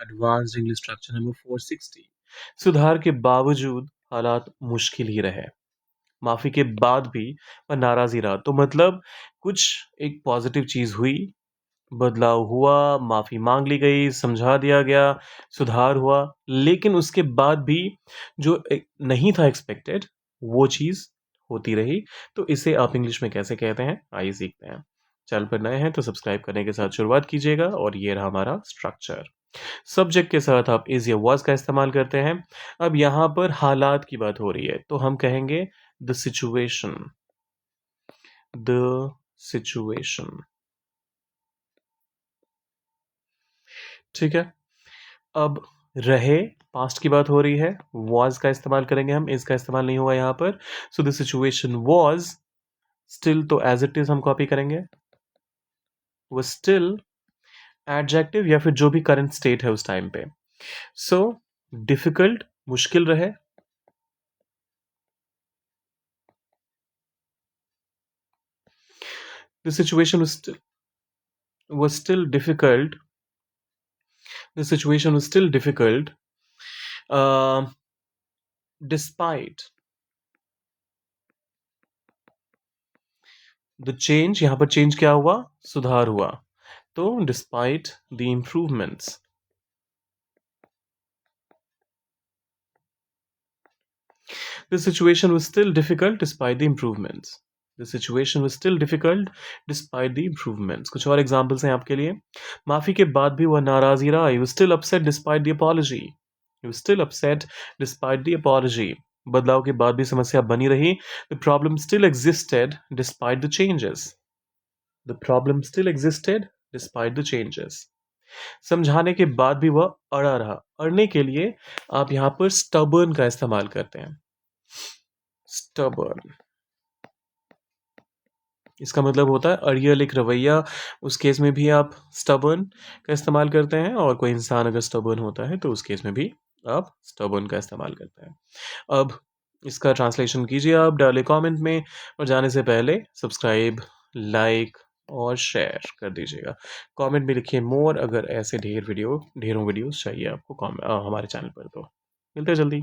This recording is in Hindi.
Advanced English structure number 460। सुधार के बावजूद हालात मुश्किल ही रहे। माफ़ी के बाद भी वह नाराज़ ही रहा। तो मतलब कुछ एक पॉज़िटिव चीज़ हुई, बदलाव हुआ, माफ़ी माँग ली गई, समझा दिया गया, सुधार हुआ, लेकिन उसके बाद भी जो नहीं था एक्सपेक्टेड, वो चीज़ होती रही। तो इसे आप इंग्लिश में कैसे कहते हैं? आइए सीखते हैं। चैनल पर नए हैं तो सब्सक्राइब करने के साथ शुरुआत कीजिएगा और ये रहा हमारा स्ट्रक्चर। सब्जेक्ट के साथ आप इज़ या वाज़ का इस्तेमाल करते हैं। अब यहाँ पर हालात की बात हो रही है, तो हम कहेंगे द सिचुएशन। The situation. ठीक है? अब रहे, पास्ट की बात हो रही है, वाज़ का इस्तेमाल करेंगे हम, इज़ का इस्तेमाल नहीं हुआ यहाँ पर। So the situation was, still तो एज़ इट इज़ हम कॉपी करेंगे। वो स्टिल एडजेक्टिव या फिर जो भी करंट स्टेट है उस टाइम पे। सो डिफिकल्ट, मुश्किल रहे। The situation was still difficult. The situation was still difficult, uh, despite the change. यहाँ पर change क्या हुआ? सुधार हुआ। तो despite the improvements. The situation was still difficult despite the improvements. The situation was still difficult despite the improvements. कुछ और examples हैं आपके लिए। माफ़ी के बाद भी वह नाराज़ ही रहा। He was still upset despite the apology. He was still upset despite the apology. बदलाव के बाद भी समस्या बनी रही। The problem still existed despite the changes. The problem still existed despite the changes. समझाने के बाद भी वह अड़ा रहा। अड़ने के लिए आप यहाँ पर stubborn का इस्तेमाल करते हैं। Stubborn. इसका मतलब होता है अड़ियल एक रवैया। उस केस में भी आप stubborn का इस्तेमाल करते हैं, और कोई इंसान अगर stubborn होता है तो उस केस में भी आप stubborn का इस्तेमाल करते हैं। अब इसका ट्रांसलेशन कीजिए आप, डालिए कमेंट में, और जाने से पहले सब्सक्राइब, लाइक और शेयर कर दीजिएगा। कमेंट में लिखिए मोर, अगर ऐसे ढेरों वीडियोस चाहिए आपको हमारे चैनल पर। तो मिलते हैं जल्दी।